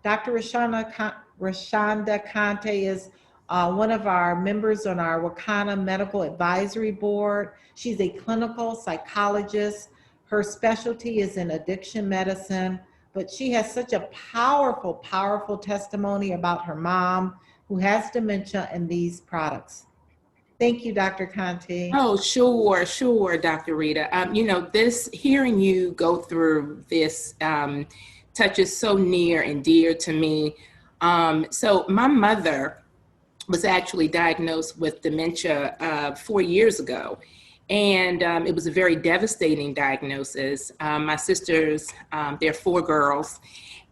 Dr. Rashonda Conte is one of our members on our Wakana Medical Advisory Board. She's a clinical psychologist. Her specialty is in addiction medicine, but she has such a powerful, powerful testimony about her mom who has dementia and these products. Thank you, Dr. Conte. Oh, sure, Dr. Rita. You know, hearing you go through this touches so near and dear to me. So my mother was actually diagnosed with dementia 4 years ago. And it was a very devastating diagnosis. My sisters, they're 4 girls,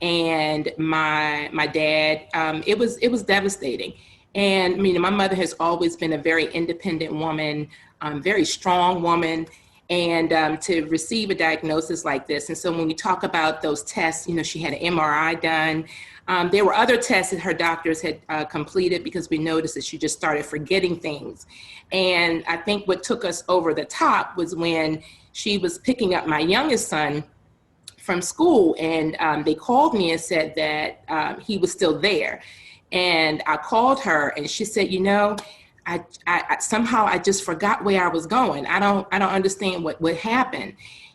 and my dad, it was devastating. And I mean, my mother has always been a very independent woman, very strong woman, and to receive a diagnosis like this. And so when we talk about those tests, you know, she had an MRI done. There were other tests that her doctors had completed because we noticed that she just started forgetting things. And I think what took us over the top was when she was picking up my youngest son from school, and they called me and said that he was still there. And I called her, and she said, you know, I somehow I just forgot where I was going. I don't understand what happened.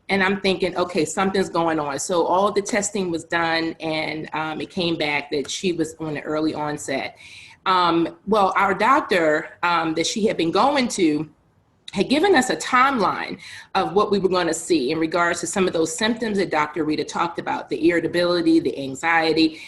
And I'm thinking, okay, something's going on. So all the testing was done, and it came back that she was on the early onset. Well, our doctor that she had been going to had given us a timeline of what we were going to see in regards to some of those symptoms that Dr. Rita talked about, the irritability, the anxiety,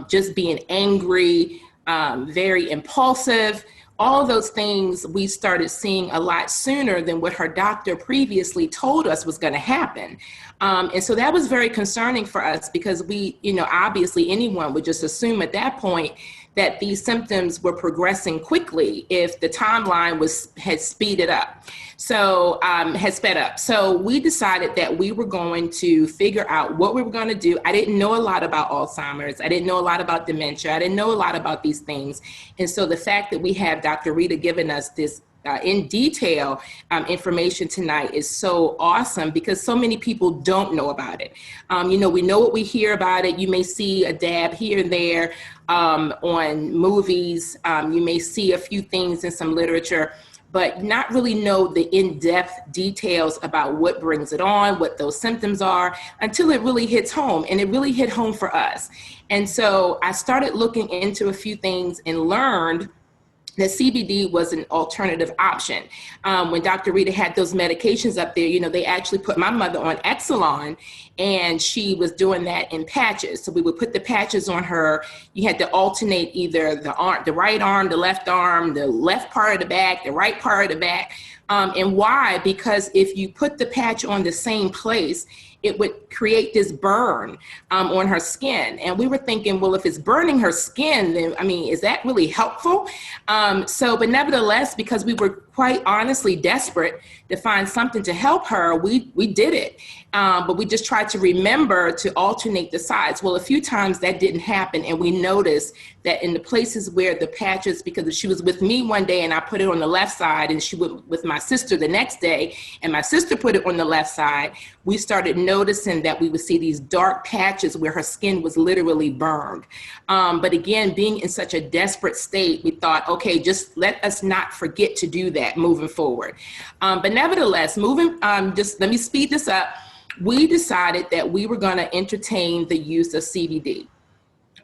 just being angry, very impulsive. All those things we started seeing a lot sooner than what her doctor previously told us was going to happen. And so that was very concerning for us because we, you know, obviously anyone would just assume at that point that these symptoms were progressing quickly if the timeline had speeded up. So had sped up. So we decided that we were going to figure out what we were going to do. I didn't know a lot about Alzheimer's. I didn't know a lot about dementia. I didn't know a lot about these things. And so the fact that we have Dr. Rita giving us this in detail information tonight is so awesome because so many people don't know about it. You know, we know what we hear about it. You may see a dab here and there on movies. You may see a few things in some literature, but not really know the in-depth details about what brings it on, what those symptoms are, until it really hits home. And it really hit home for us. And so I started looking into a few things and learned that CBD was an alternative option. When Dr. Rita had those medications up there, you know, they actually put my mother on Exelon, and she was doing that in patches. So we would put the patches on her. You had to alternate either the right arm, the left part of the back, the right part of the back. And why? Because if you put the patch on the same place, it would create this burn on her skin. And we were thinking, well, if it's burning her skin, then, I mean, is that really helpful? But nevertheless, because we were quite honestly desperate to find something to help her, we did it. But we just tried to remember to alternate the sides. Well, a few times that didn't happen. And we noticed that in the places where the patches, because she was with me one day and I put it on the left side, and she went with my sister the next day and my sister put it on the left side, we started noticing that we would see these dark patches where her skin was literally burned. But again, being in such a desperate state, we thought, okay, just let us not forget to do that moving forward. But nevertheless, just let me speed this up. We decided that we were going to entertain the use of CBD.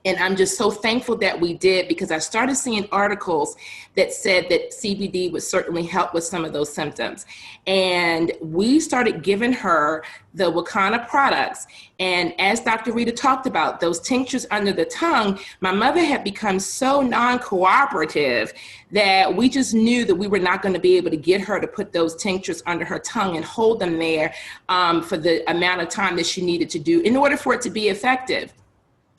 And I'm just so thankful that we did, because I started seeing articles that said that CBD would certainly help with some of those symptoms. And we started giving her the Wakana products. And as Dr. Rita talked about, those tinctures under the tongue, my mother had become so non-cooperative that we just knew that we were not going to be able to get her to put those tinctures under her tongue and hold them there for the amount of time that she needed to do in order for it to be effective.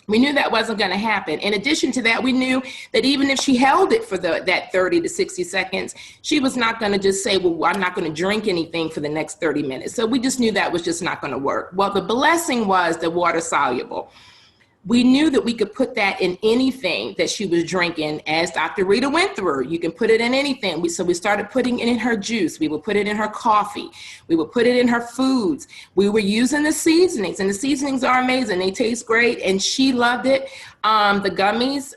We knew that wasn't going to happen. In addition to that, we knew that even if she held it for that 30 to 60 seconds, she was not going to just say, well, I'm not going to drink anything for the next 30 minutes. So we just knew that was just not going to work. Well, the blessing was the water soluble. we knew that we could put that in anything that she was drinking, as Dr. Rita went through. You can put it in anything. So we started putting it in her juice. We would put it in her coffee. We would put it in her foods. We were using the seasonings, and the seasonings are amazing. They taste great, and she loved it. The gummies,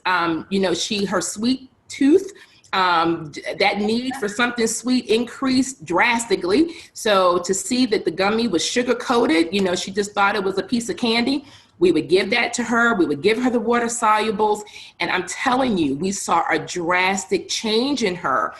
her sweet tooth, that need for something sweet increased drastically. So to see that the gummy was sugar coated, she just thought it was a piece of candy. We would give that to her. We would give her the water solubles. And I'm telling you, we saw a drastic change in her.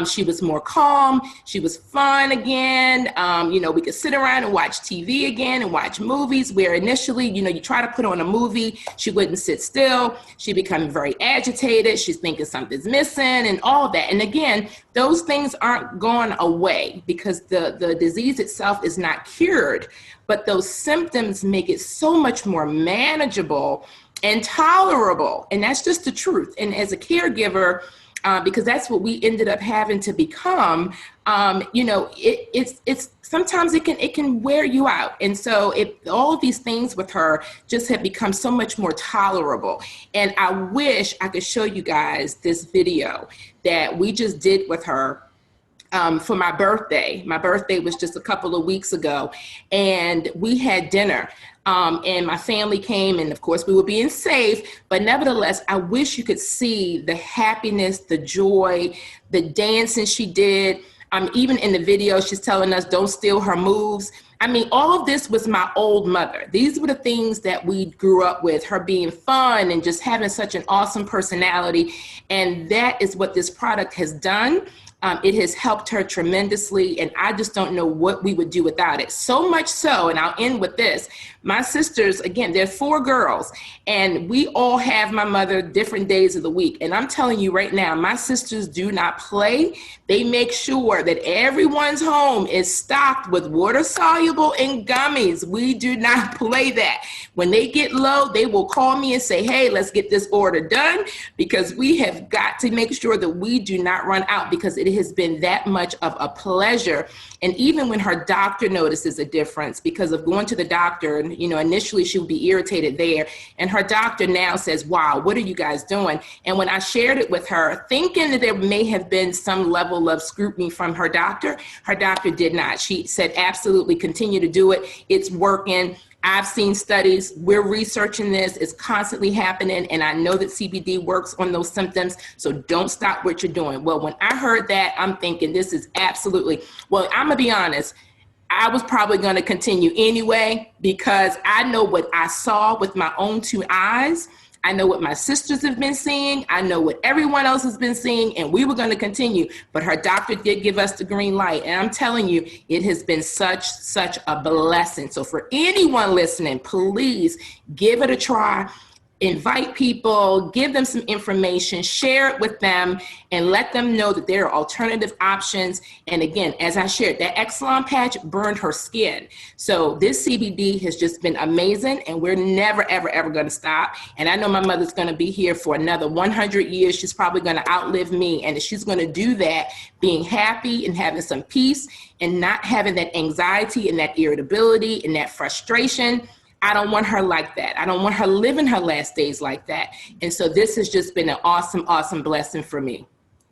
She was more calm. She was fun again. We could sit around and watch TV again and watch movies, where initially, you try to put on a movie, she wouldn't sit still. She became very agitated. She's thinking something's missing and all that. And again, those things aren't gone away because the disease itself is not cured, but those symptoms make it so much more manageable and tolerable. And that's just the truth. And as a caregiver, because that's what we ended up having to become, it's sometimes it can wear you out. And so all of these things with her just have become so much more tolerable. And I wish I could show you guys this video that we just did with her for my birthday. My birthday was just a couple of weeks ago, and we had dinner. And my family came, and of course we were being safe, but nevertheless, I wish you could see the happiness, the joy, the dancing she did. Even in the video, she's telling us don't steal her moves. I mean, all of this was my old mother. These were the things that we grew up with, her being fun and just having such an awesome personality. And that is what this product has done. It has helped her tremendously, and I just don't know what we would do without it. So much so, and I'll end with this. My sisters, again, there are 4 girls, and we all have my mother different days of the week. And I'm telling you right now, my sisters do not play. They make sure that everyone's home is stocked with water soluble and gummies. We do not play that. When they get low, they will call me and say, hey, let's get this order done, because we have got to make sure that we do not run out, because it has been that much of a pleasure. And even when her doctor notices a difference because of going to the doctor, and initially she would be irritated there, and her doctor now says, wow, what are you guys doing? And when I shared it with her, thinking that there may have been some level of scrutiny from her doctor did not. She said, absolutely, continue to do it. It's working. I've seen studies. We're researching this. It's constantly happening. And I know that CBD works on those symptoms. So don't stop what you're doing. Well, when I heard that, I'm thinking this is absolutely, well, I'm going to be honest. I was probably going to continue anyway, because I know what I saw with my own 2 eyes. I know what my sisters have been seeing. I know what everyone else has been seeing, and we were going to continue. But her doctor did give us the green light. And I'm telling you, it has been such a blessing. So for anyone listening, please give it a try. Invite people, give them some information, share it with them, and let them know that there are alternative options. And again, as I shared, that Exelon patch burned her skin. So this CBD has just been amazing, and we're never, ever going to stop. And I know my mother's going to be here for another 100 years. She's probably going to outlive me, and she's going to do that being happy and having some peace and not having that anxiety and that irritability and that frustration. I don't want her like that. I don't want her living her last days like that. And so this has just been an awesome blessing for me.